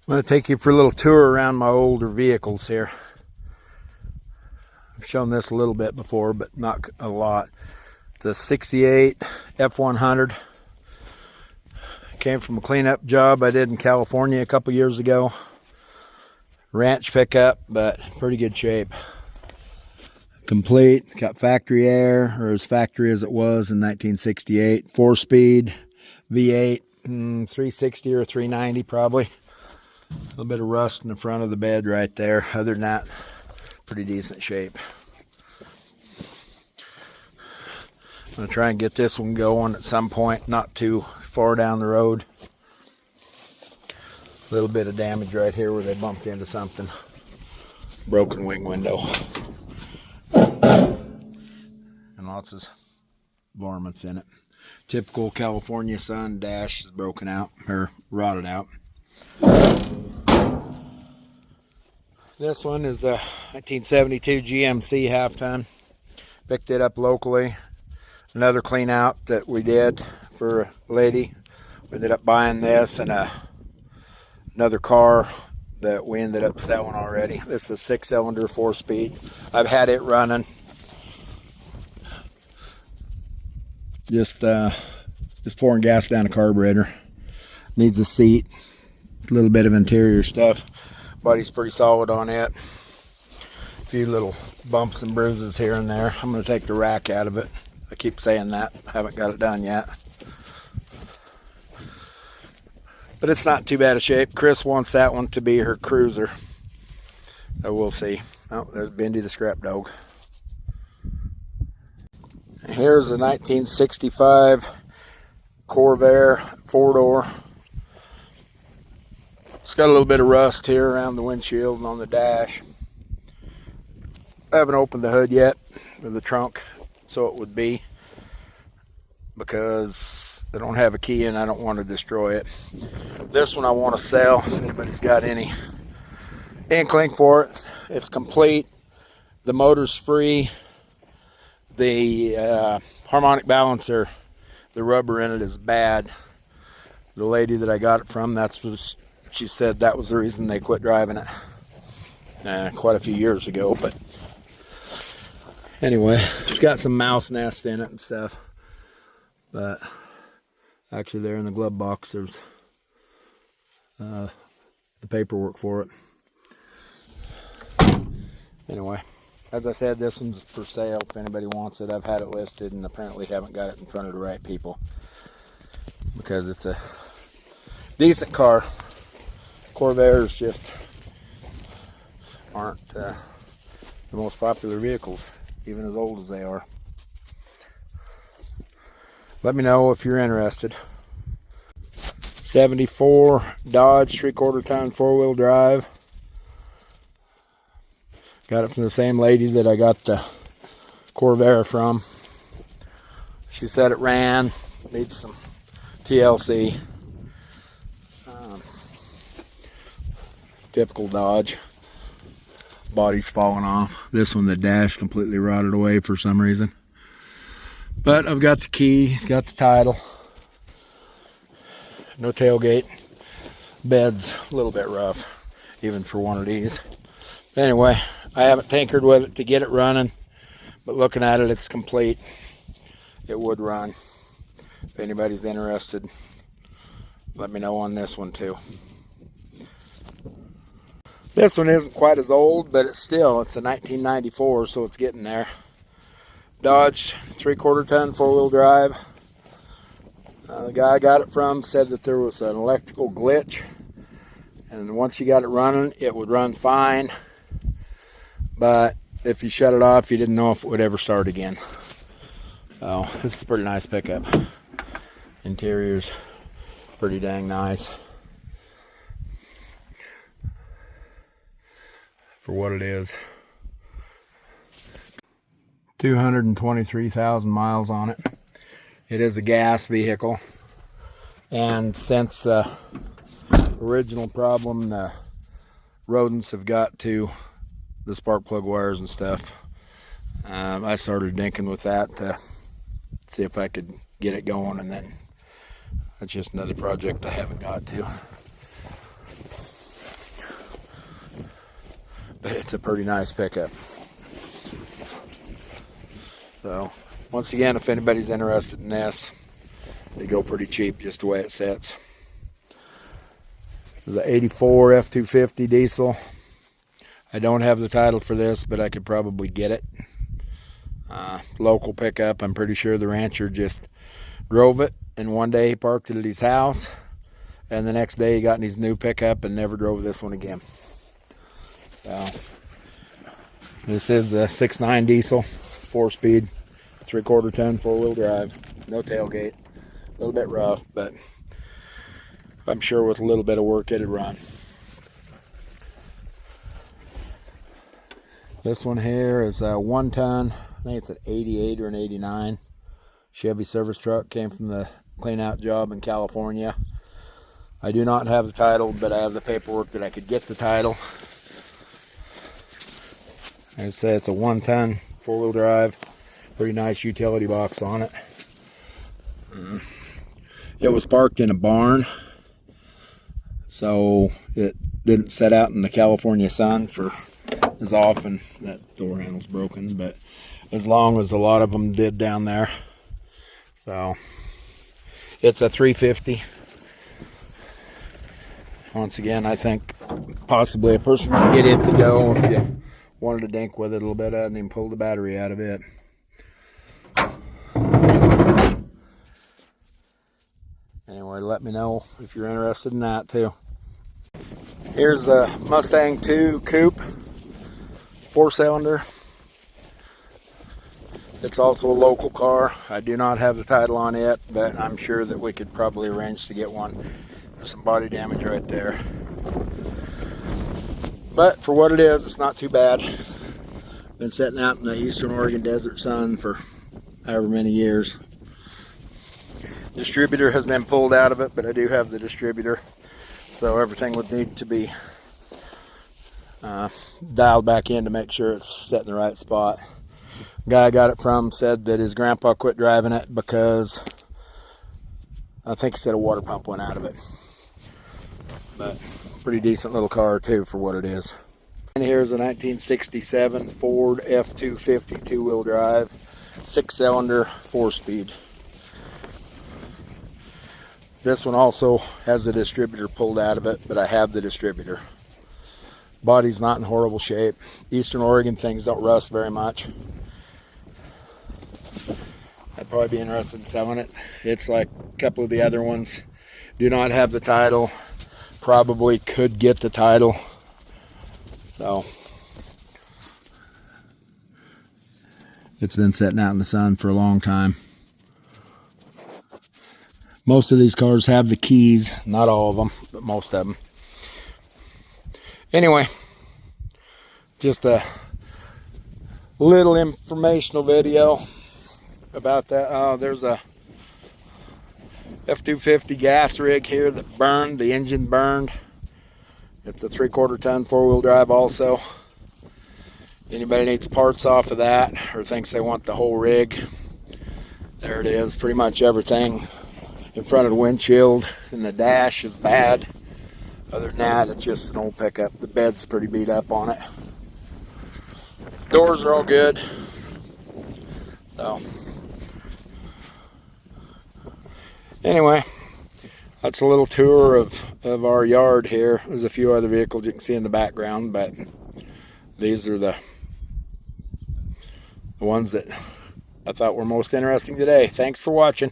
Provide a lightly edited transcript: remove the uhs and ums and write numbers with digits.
I'm going to take you for a little tour around my older vehicles here. I've shown this a little bit before, but not a lot. The 68 F100 came from a cleanup job I did in California a couple years ago. Ranch pickup, but pretty good shape. Complete, got factory air, or as factory as it was in 1968. 4-speed V8, 360 or 390 probably. A little bit of rust in the front of the bed right there. Other than that, pretty decent shape. I'm going to try and get this one going at some point, not too far down the road. A little bit of damage right here where they bumped into something. Broken wing window. And lots of varmints in it. Typical California sun dash is broken out, or rotted out. This one is the 1972 GMC half-ton. Picked it up locally. Another clean out that we did for a lady. We ended up buying this and another car that we ended up selling already. This is a 6-cylinder 4-speed. I've had it running. Just pouring gas down the carburetor. Needs a seat. A little bit of interior stuff. Body's pretty solid on it. A few little bumps and bruises here and there. I'm going to take the rack out of it. I keep saying that. I haven't got it done yet. But it's not too bad a shape. Chris wants that one to be her cruiser. So we'll see. Oh, there's Bendy the scrap dog. Here's a 1965 Corvair 4-door. It's got a little bit of rust here around the windshield and on the dash. I haven't opened the hood yet, or the trunk, so it would be, because I don't have a key and I don't want to destroy it. This one I want to sell if anybody's got any inkling for it. It's complete. The motor's free. The harmonic balancer, the rubber in it is bad. The lady that I got it from, that's what she said that was the reason they quit driving it quite a few years ago. But anyway, it's got some mouse nests in it and stuff. But actually there in the glove box there's the paperwork for it. Anyway, as I said, this one's for sale if anybody wants it. I've had it listed and apparently haven't got it in front of the right people, because it's a decent car. Corvairs just aren't the most popular vehicles, even as old as they are. Let me know if you're interested. 74 Dodge 3/4 ton 4-wheel drive. Got it from the same lady that I got the Corvair from. She said it ran, needs some TLC. Typical Dodge. Body's falling off. This one, the dash completely rotted away for some reason. But I've got the key, got the title. No tailgate. Bed's a little bit rough, even for one of these. Anyway, I haven't tinkered with it to get it running, but looking at it, it's complete. It would run. If anybody's interested, let me know on this one too. This one isn't quite as old, but it's a 1994, so it's getting there. Dodge 3/4 ton 4-wheel drive. The guy I got it from said that there was an electrical glitch, and once you got it running, it would run fine. But if you shut it off, you didn't know if it would ever start again. Oh, this is a pretty nice pickup. Interior's pretty dang nice for what it is. 223,000 miles on it. It is a gas vehicle, and since the original problem, the rodents have got to the spark plug wires and stuff, I started dinking with that to see if I could get it going, and then that's just another project I haven't got to. but it's a pretty nice pickup. So once again, if anybody's interested in this, they go pretty cheap just the way it sits. There's an 84 F250 diesel. I don't have the title for this, but I could probably get it. Local pickup. I'm pretty sure the rancher just drove it, and one day he parked it at his house, and the next day he got in his new pickup and never drove this one again. So this is the 6.9 diesel, 4-speed, 3/4 ton, 4-wheel drive, no tailgate. A little bit rough, but I'm sure with a little bit of work it'd run. This one here is a 1-ton, I think it's an 88 or an 89 Chevy service truck. Came from the clean out job in California. I do not have the title, but I have the paperwork that I could get the title. As I say, it's a 1-ton, 4-wheel drive. Pretty nice utility box on it. It was parked in a barn, so it didn't set out in the California sun for as often. That door handle's broken, but as long as a lot of them did down there. So it's a 350. Once again, I think possibly a person could get it to go if you wanted to dink with it a little bit. I hadn't even pulled the battery out of it. Anyway, let me know if you're interested in that too. Here's a Mustang 2 Coupe, 4-cylinder. It's also a local car. I do not have the title on it, but I'm sure that we could probably arrange to get one. There's some body damage right there. But for what it is, it's not too bad. Been sitting out in the Eastern Oregon desert sun for however many years. Distributor has been pulled out of it, but I do have the distributor, so everything would need to be dialed back in to make sure it's set in the right spot. The guy I got it from said that his grandpa quit driving it because I think he said a water pump went out of it. But pretty decent little car too for what it is. And here's a 1967 Ford F250 2-wheel drive, 6-cylinder, 4-speed. This one also has the distributor pulled out of it, but I have the distributor. Body's not in horrible shape. Eastern Oregon things don't rust very much. I'd probably be interested in selling it. It's like a couple of the other ones. Do not have the title. Probably could get the title. So it's been sitting out in the sun for a long time. Most of these cars have the keys, not all of them, but most of them. Anyway, just a little informational video about that. There's a F250 gas rig here that burned, the engine burned. It's a 3/4 ton 4-wheel drive also. Anybody needs parts off of that or thinks they want the whole rig, there it is. Pretty much everything in front of the windshield and the dash is bad. Other than that, it's just an old pickup. The bed's pretty beat up on it. Doors are all good. So anyway, that's a little tour of our yard here. There's a few other vehicles you can see in the background, but these are the ones that I thought were most interesting today. Thanks for watching.